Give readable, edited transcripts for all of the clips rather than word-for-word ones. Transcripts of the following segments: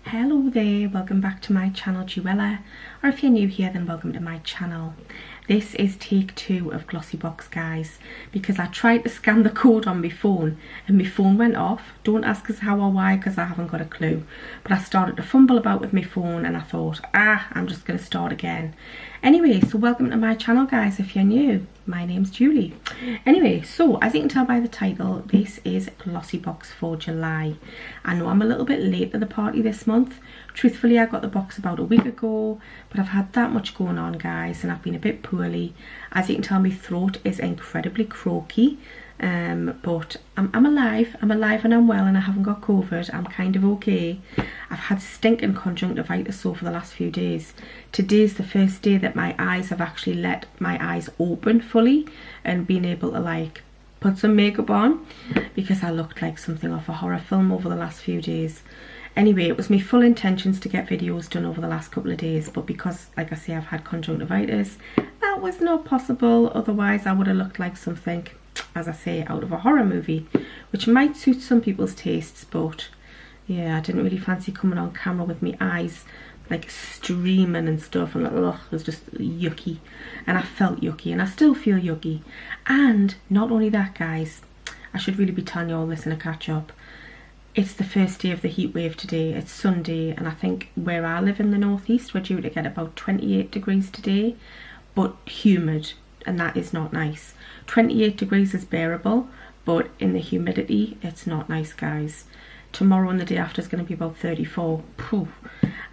Hello there, welcome back to my channel Juella, or if you're new here then welcome to my channel. This is take 2 of Glossybox, guys, because I tried to scan the code on my phone and my phone went off. Don't ask us how or why, because I haven't got a clue, but I started to fumble about with my phone and I thought, I'm just going to start again. Anyway, so welcome to my channel, guys. If you're new, my name's Julie. Anyway, so as you can tell by the title, this is Glossybox for July. I know I'm a little bit late to the party this month. Truthfully, I got the box about a week ago, but I've had that much going on, guys, and I've been a bit poorly. As you can tell, my throat is incredibly croaky, but I'm alive and I'm well, and I haven't got COVID. I'm kind of okay. I've had stinking conjunctivitis for the last few days. Today's the first day that my eyes have actually let my eyes open fully and been able to like put some makeup on, because I looked like something off a horror film over the last few days. Anyway, it was my full intentions to get videos done over the last couple of days, but because, like I say, I've had conjunctivitis, that was not possible. Otherwise, I would have looked like something, as I say, out of a horror movie, which might suit some people's tastes, but yeah, I didn't really fancy coming on camera with my eyes like streaming and stuff, and it was just yucky, and I felt yucky, and I still feel yucky. And not only that, guys, I should really be telling you all this in a catch up. It's the first day of the heat wave today. It's Sunday, and I think where I live in the northeast, we're due to get about 28 degrees today, but humid, and that is not nice. 28 degrees is bearable, but in the humidity, it's not nice, guys. Tomorrow and the day after is going to be about 34. Pooh.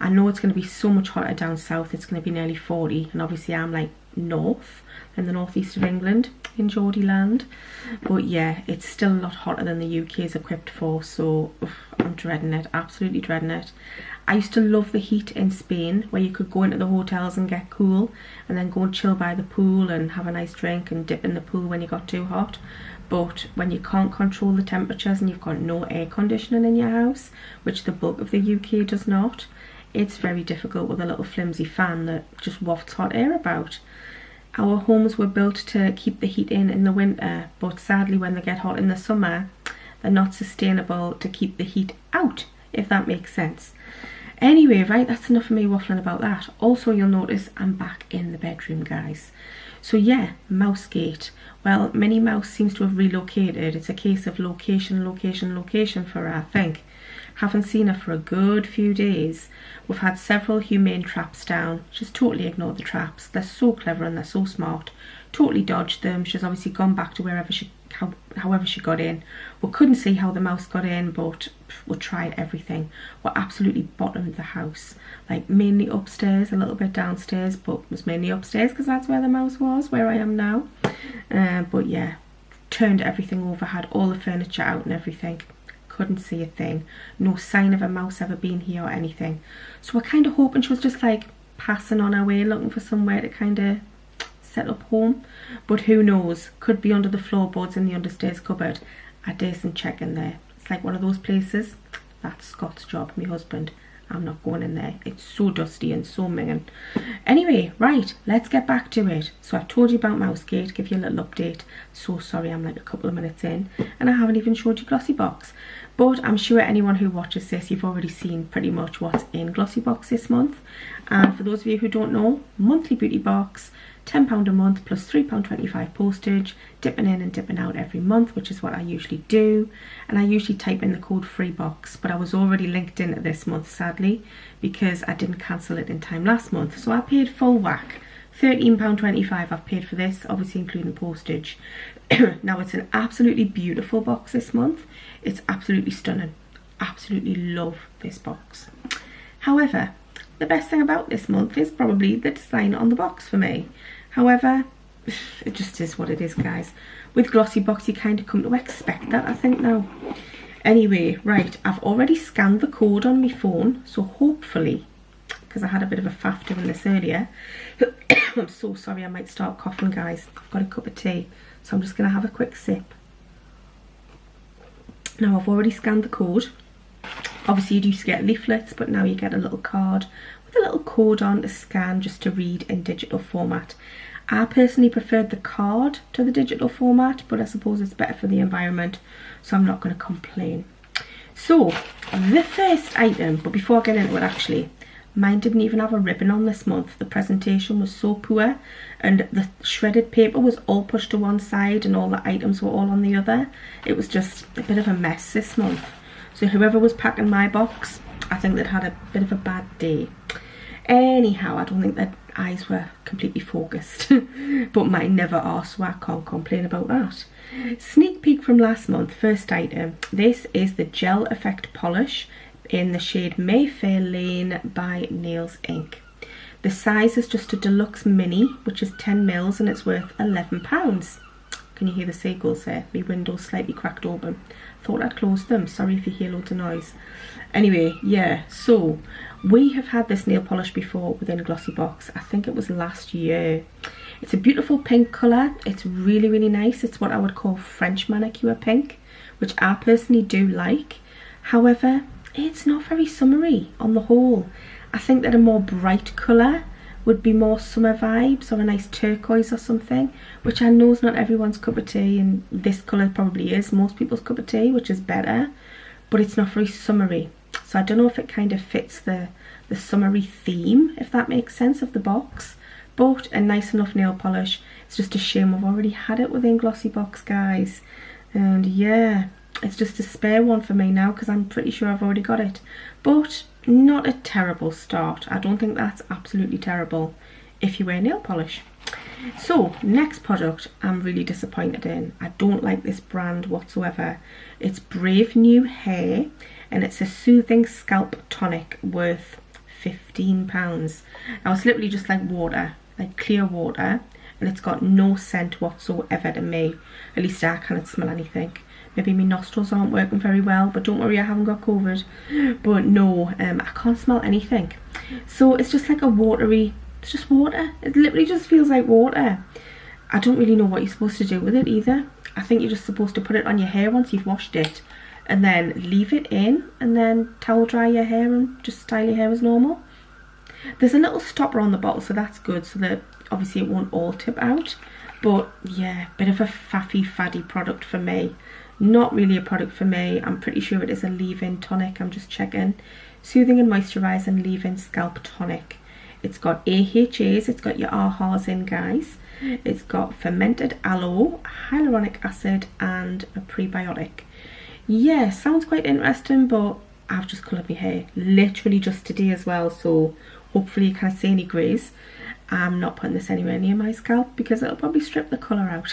I know it's going to be so much hotter down south. It's going to be nearly 40, and obviously I'm like north in the northeast of England, in Geordie land, but yeah, it's still a lot hotter than the UK is equipped for, so I'm dreading it, absolutely dreading it. I used to love the heat in Spain, where you could go into the hotels and get cool and then go and chill by the pool and have a nice drink and dip in the pool when you got too hot. But when you can't control the temperatures and you've got no air conditioning in your house, which the bulk of the UK does not, it's very difficult with a little flimsy fan that just wafts hot air about. Our homes were built to keep the heat in the winter, but sadly when they get hot in the summer, they're not sustainable to keep the heat out, if that makes sense. Anyway, right, that's enough of me waffling about that. Also, you'll notice I'm back in the bedroom, guys. So yeah, Mousegate. Well, Minnie Mouse seems to have relocated. It's a case of location, location, location for her, I think. Haven't seen her for a good few days. We've had several humane traps down. She's totally ignored the traps. They're so clever and they're so smart. Totally dodged them. She's obviously gone back to however she got in. We couldn't see how the mouse got in, but we tried everything. We absolutely bottomed the house. Like mainly upstairs, a little bit downstairs, but it was mainly upstairs because that's where the mouse was, where I am now. But yeah, turned everything over, had all the furniture out and everything. Couldn't see a thing. No sign of a mouse ever being here or anything. So we're kind of hoping she was just like passing on her way, looking for somewhere to kind of set up home. But who knows? Could be under the floorboards in the understairs cupboard. I daresn't check in there. It's like one of those places. That's Scott's job, my husband. I'm not going in there. It's so dusty and so minging. Anyway, right, let's get back to it. So I've told you about Mousegate, give you a little update. So sorry, I'm like a couple of minutes in and I haven't even showed you Glossybox. But I'm sure anyone who watches this, you've already seen pretty much what's in Glossybox this month. And for those of you who don't know, monthly beauty box, £10 a month plus £3.25 postage, dipping in and dipping out every month, which is what I usually do. And I usually type in the code FREEBOX, but I was already linked in at this month, sadly, because I didn't cancel it in time last month. So I paid full whack, £13.25 I've paid for this, obviously including postage. Now it's an absolutely beautiful box this month. It's absolutely stunning. Absolutely love this box. However, the best thing about this month is probably the design on the box for me. However, it just is what it is, guys. With Glossybox, you kind of come to expect that, I think, now. Anyway, right, I've already scanned the code on my phone, so hopefully, because I had a bit of a faff doing this earlier. I'm so sorry, I might start coughing, guys. I've got a cup of tea, so I'm just going to have a quick sip. Now, I've already scanned the code. Obviously, you used to get leaflets, but now you get a little card with a little code on to scan just to read in digital format. I personally preferred the card to the digital format, but I suppose it's better for the environment, so I'm not going to complain. So, the first item, but before I get into it actually, mine didn't even have a ribbon on this month. The presentation was so poor and the shredded paper was all pushed to one side and all the items were all on the other. It was just a bit of a mess this month. So whoever was packing my box, I think they'd had a bit of a bad day. Anyhow, I don't think their eyes were completely focused, but mine never are, so I can't complain about that. Sneak peek from last month, first item. This is the Gel Effect Polish in the shade Mayfair Lane by Nails Inc. The size is just a deluxe mini, which is 10 mils and it's worth £11. Can you hear the seagulls there? My window's slightly cracked open. Thought I'd closed them. Sorry if you hear loads of noise. Anyway, yeah, so we have had this nail polish before within Glossybox. I think it was last year. It's a beautiful pink colour. It's really, really nice. It's what I would call French manicure pink, which I personally do like. However, it's not very summery on the whole. I think that a more bright colour would be more summer vibes, or a nice turquoise or something, which I know is not everyone's cup of tea, and this colour probably is most people's cup of tea, which is better, but it's not very summery. So I don't know if it kind of fits the summery theme, if that makes sense, of the box. But a nice enough nail polish. It's just a shame I've already had it within Glossybox, guys. And yeah, it's just a spare one for me now because I'm pretty sure I've already got it. But not a terrible start. I don't think that's absolutely terrible if you wear nail polish. So, next product I'm really disappointed in. I don't like this brand whatsoever. It's Brave New Hair and it's a soothing scalp tonic worth £15. Now it's literally just like water, like clear water, and it's got no scent whatsoever to me. At least I can't smell anything. Maybe my nostrils aren't working very well, but don't worry, I haven't got COVID. But no, I can't smell anything. So it's just like a watery, it's just water. It literally just feels like water. I don't really know what you're supposed to do with it either. I think you're just supposed to put it on your hair once you've washed it, and then leave it in, and then towel dry your hair and just style your hair as normal. There's a little stopper on the bottle, so that's good, so that obviously it won't all tip out. But yeah, bit of a faffy faddy product for me. Not really a product for me. I'm pretty sure it is a leave-in tonic. I'm just checking. Soothing and moisturising leave-in scalp tonic. It's got AHAs, it's got your AHAs in, guys. It's got fermented aloe, hyaluronic acid and a prebiotic. Yeah, sounds quite interesting, but I've just coloured my hair literally just today as well, so hopefully you can't see any greys. I'm not putting this anywhere near my scalp because it'll probably strip the colour out.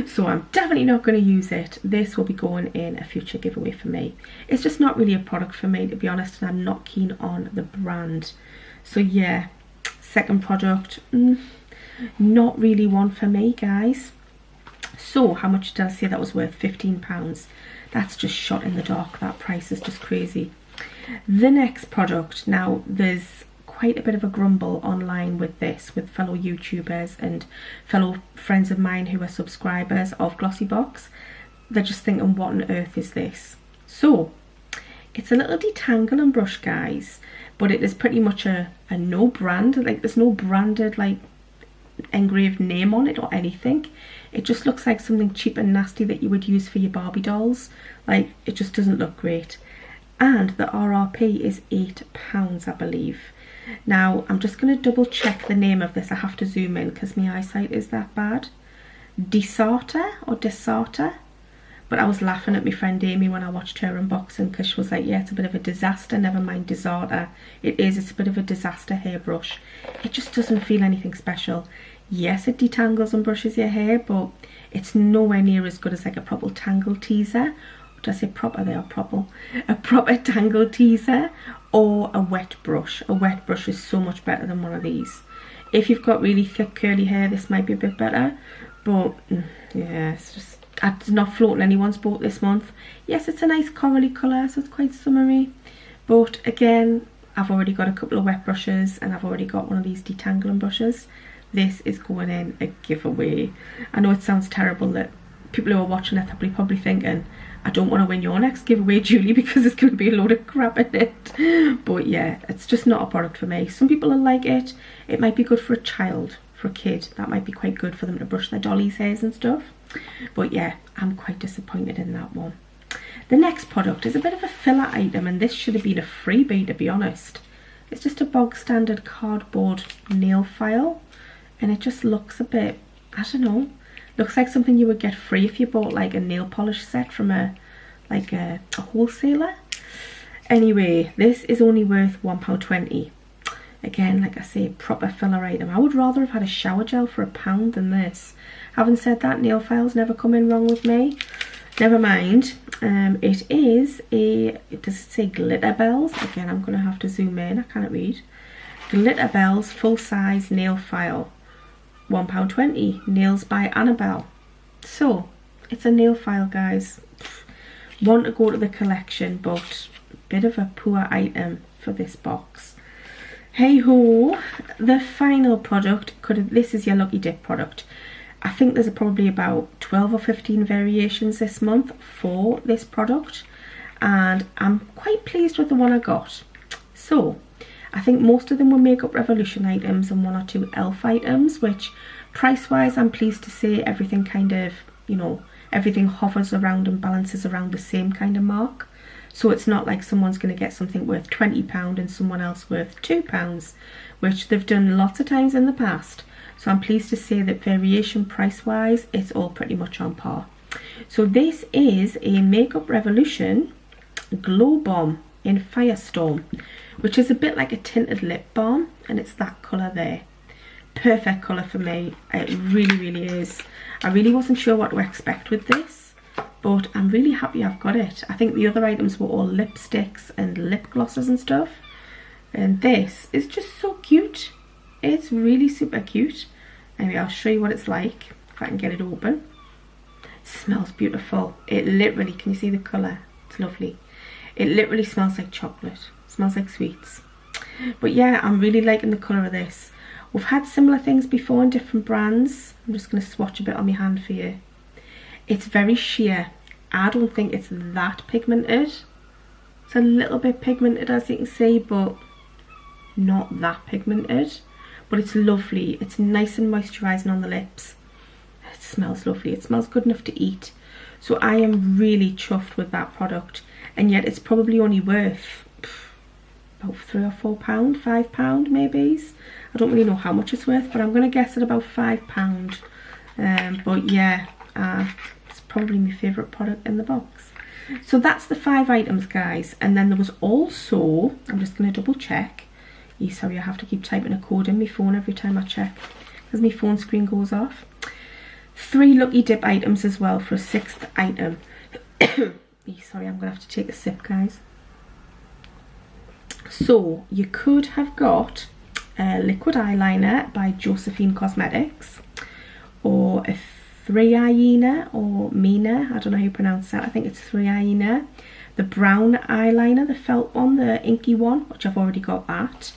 So I'm definitely not going to use it. This will be going in a future giveaway for me. It's just not really a product for me, to be honest, and I'm not keen on the brand. So yeah, second product, not really one for me, guys. So how much did I say that was worth? £15. That's just shot in the dark. That price is just crazy. The next product, now there's quite a bit of a grumble online with this, with fellow YouTubers and fellow friends of mine who are subscribers of Glossybox. They're just thinking, what on earth is this? So it's a little detangling brush, guys, but it is pretty much a no brand, like there's no branded like engraved name on it or anything. It just looks like something cheap and nasty that you would use for your Barbie dolls. Like, it just doesn't look great. And the RRP is £8, I believe. Now, I'm just going to double check the name of this. I have to zoom in because my eyesight is that bad. Desarta or Desarta? But I was laughing at my friend Amy when I watched her unboxing because she was like, yeah, it's a bit of a disaster, never mind Desarta. It is, it's a bit of a disaster hairbrush. It just doesn't feel anything special. Yes, it detangles and brushes your hair, but it's nowhere near as good as like a proper tangle teaser. Did I say proper there, or proper? A proper tangle teaser or a wet brush. A wet brush is so much better than one of these. If you've got really thick curly hair, this might be a bit better, but yeah, it's not floating anyone's boat this month. Yes, it's a nice corally colour, so it's quite summery, but again, I've already got a couple of wet brushes and I've already got one of these detangling brushes. This is going in a giveaway. I know it sounds terrible that people who are watching it are probably thinking, I don't want to win your next giveaway, Julie, because it's going to be a load of crap in it. But yeah, it's just not a product for me. Some people will like it. It might be good for a child, for a kid. That might be quite good for them to brush their dolly's hairs and stuff. But yeah, I'm quite disappointed in that one. The next product is a bit of a filler item, and this should have been a freebie, to be honest. It's just a bog standard cardboard nail file, and it just looks a bit, I don't know, looks like something you would get free if you bought like a nail polish set from a wholesaler. Anyway, this is only worth £1.20. Again, like I say, proper filler item. I would rather have had a shower gel for £1 than this. Having said that, nail files never come in wrong with me. Never mind. It is a, does it say glitter bells? Again, I'm going to have to zoom in, I can't read. Glitter bells, full size nail file. £1.20. Nails by Annabelle. So, it's a nail file, guys. Want to go to the collection, but a bit of a poor item for this box. Hey ho, the final product, this is your Lucky Dip product. I think there's probably about 12 or 15 variations this month for this product, and I'm quite pleased with the one I got. So, I think most of them were Makeup Revolution items and 1 or 2 e.l.f. items, which price-wise I'm pleased to say everything kind of, you know, everything hovers around and balances around the same kind of mark. So it's not like someone's going to get something worth £20 and someone else worth £2, which they've done lots of times in the past. So I'm pleased to say that variation price-wise, it's all pretty much on par. So this is a Makeup Revolution Glow Bomb in Firestorm, which is a bit like a tinted lip balm, and it's that colour there. Perfect colour for me. It really, really is. I really wasn't sure what to expect with this, but I'm really happy I've got it. I think the other items were all lipsticks and lip glosses and stuff, and this is just so cute. It's really super cute. Anyway, I'll show you what it's like if I can get it open. It smells beautiful. It literally, can you see the colour? It's lovely. It literally smells like chocolate. It smells like sweets. But yeah, I'm really liking the colour of this. We've had similar things before in different brands. I'm just going to swatch a bit on my hand for you. It's very sheer. I don't think it's that pigmented. It's a little bit pigmented, as you can see, but not that pigmented. But it's lovely. It's nice and moisturising on the lips. It smells lovely. It smells good enough to eat. So I am really chuffed with that product. And yet it's probably only worth about £3 or £4, £5 maybe. I don't really know how much it's worth, but I'm going to guess at about £5. But yeah, it's probably my favourite product in the box. So that's the 5 items, guys. And then there was also, I'm just going to double check. Sorry, I have to keep typing a code in my phone every time I check because my phone screen goes off. 3 Lucky Dip items as well for a 6th item. Sorry, I'm going to have to take a sip, guys. So, you could have got a liquid eyeliner by Josephine Cosmetics, or a 3 Hyena or Mina, I don't know how you pronounce that, I think it's 3 Hyena. The brown eyeliner, the felt one, the inky one, which I've already got that.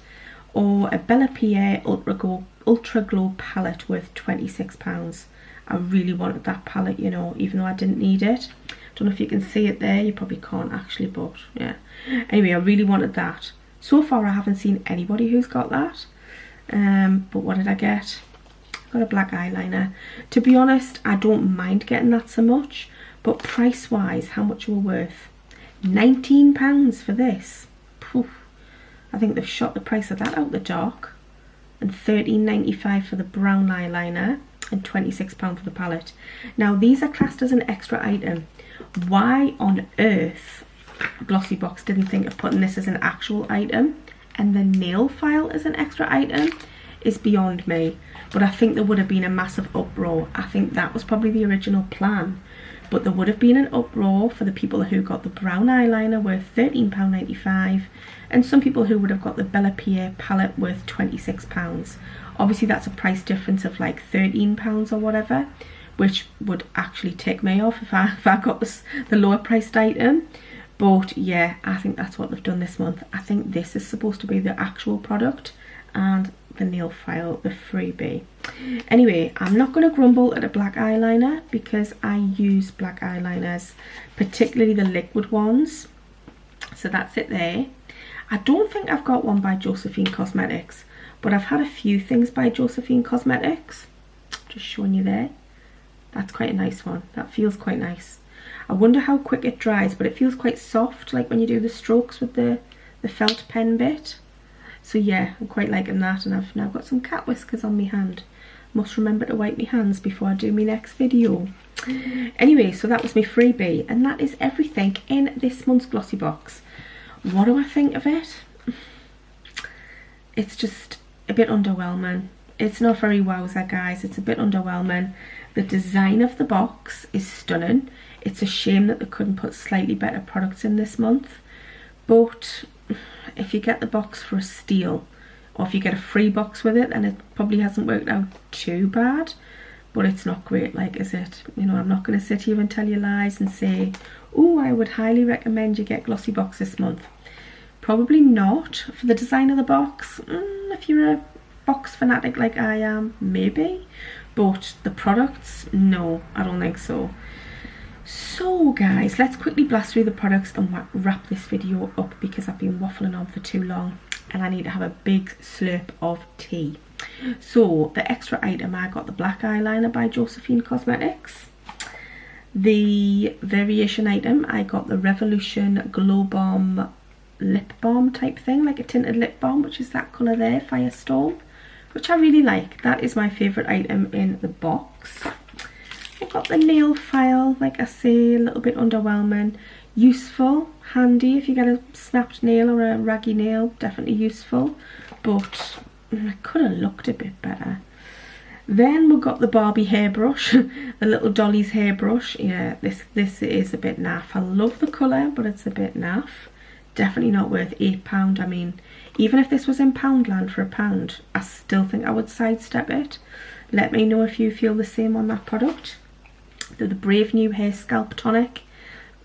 Or a Bella Pierre Ultra Glow palette worth £26. I really wanted that palette, you know, even though I didn't need it. Don't know if you can see it there, you probably can't actually, but yeah. Anyway, I really wanted that. So far I haven't seen anybody who's got that. But what did I get? I got a black eyeliner. To be honest, I don't mind getting that so much, but price wise, how much were worth? £19 for this. Poof. I think they've shot the price of that out the dark. And £13.95 for the brown eyeliner and £26 for the palette. Now these are classed as an extra item. Why on earth Glossybox didn't think of putting this as an actual item and the nail file as an extra item is beyond me. But I think there would have been a massive uproar. I think that was probably the original plan. But there would have been an uproar for the people who got the brown eyeliner worth £13.95 and some people who would have got the Bella Pierre palette worth £26. Obviously that's a price difference of like £13 or whatever, which would actually take me off if I got the lower priced item. But yeah, I think that's what they've done this month. I think this is supposed to be the actual product and the nail file, the freebie. Anyway, I'm not going to grumble at a black eyeliner because I use black eyeliners, particularly the liquid ones. So that's it there. I don't think I've got one by Josephine Cosmetics, but I've had a few things by Josephine Cosmetics. Just showing you there. That's quite a nice one. That feels quite nice. I wonder how quick it dries, but it feels quite soft, like when you do the strokes with the felt pen bit. So yeah, I'm quite liking that, and I've now got some cat whiskers on my hand. Must remember to wipe my hands before I do my next video. Anyway, so that was my freebie, and that is everything in this month's Glossybox. What do I think of it? It's just a bit underwhelming. It's not very wowzer, guys. It's a bit underwhelming. The design of the box is stunning. It's a shame that they couldn't put slightly better products in this month. But if you get the box for a steal, or if you get a free box with it, then it probably hasn't worked out too bad. But it's not great, like, is it? You know, I'm not going to sit here and tell you lies and say, oh, I would highly recommend you get Glossybox this month. Probably not. For the design of the box, if you're a box fanatic like I am, maybe. But the products, no, I don't think so. So guys, let's quickly blast through the products and wrap this video up, because I've been waffling on for too long and I need to have a big slurp of tea. So the extra item, I got the black eyeliner by Josephine Cosmetics. The variation item, I got the Revolution Glow Bomb lip balm type thing, like a tinted lip balm, which is that colour there, Firestorm, which I really like. That is my favourite item in the box. I've got the nail file, like I say, a little bit underwhelming. Useful, handy if you get a snapped nail or a raggy nail, definitely useful, but it could have looked a bit better. Then we've got the Barbie hairbrush, the little Dolly's hairbrush. Yeah, this is a bit naff. I love the colour, but it's a bit naff. Definitely not worth £8. I mean, even if this was in Poundland for £1, I still think I would sidestep it. Let me know if you feel the same on that product. The Brave New Hair Scalp Tonic,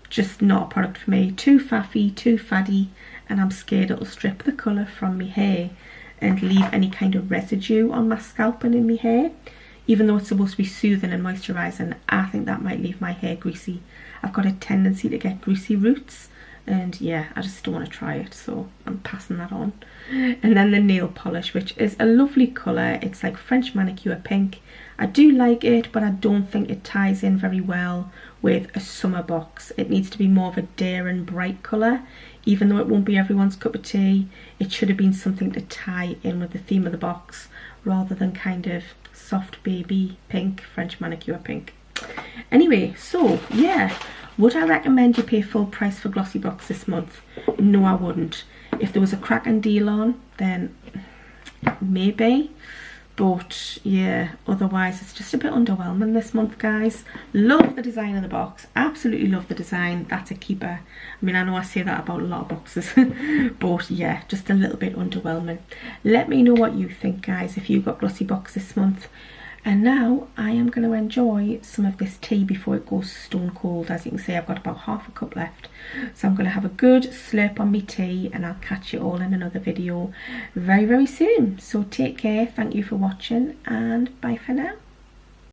just not a product for me. Too faffy, too faddy, and I'm scared it'll strip the colour from my hair and leave any kind of residue on my scalp and in my hair. Even though it's supposed to be soothing and moisturising, I think that might leave my hair greasy. I've got a tendency to get greasy roots, and yeah, I just don't want to try it, so I'm passing that on. And then the nail polish, which is a lovely colour. It's like French manicure pink. I do like it, but I don't think it ties in very well with a summer box. It needs to be more of a daring bright colour. Even though it won't be everyone's cup of tea, it should have been something to tie in with the theme of the box, rather than kind of soft baby pink, French manicure pink. Anyway, so yeah, would I recommend you pay full price for Glossybox this month? No, I wouldn't. If there was a cracking deal on, then maybe. But yeah, otherwise it's just a bit underwhelming this month, guys. Love the design of the box, absolutely love the design. That's a keeper. I mean, I know I say that about a lot of boxes, but yeah, just a little bit underwhelming. Let me know what you think, guys, if you got Glossybox this month. And now I am going to enjoy some of this tea before it goes stone cold. As you can see, I've got about half a cup left. So I'm going to have a good slurp on my tea, and I'll catch you all in another video very, very soon. So take care, thank you for watching, and bye for now.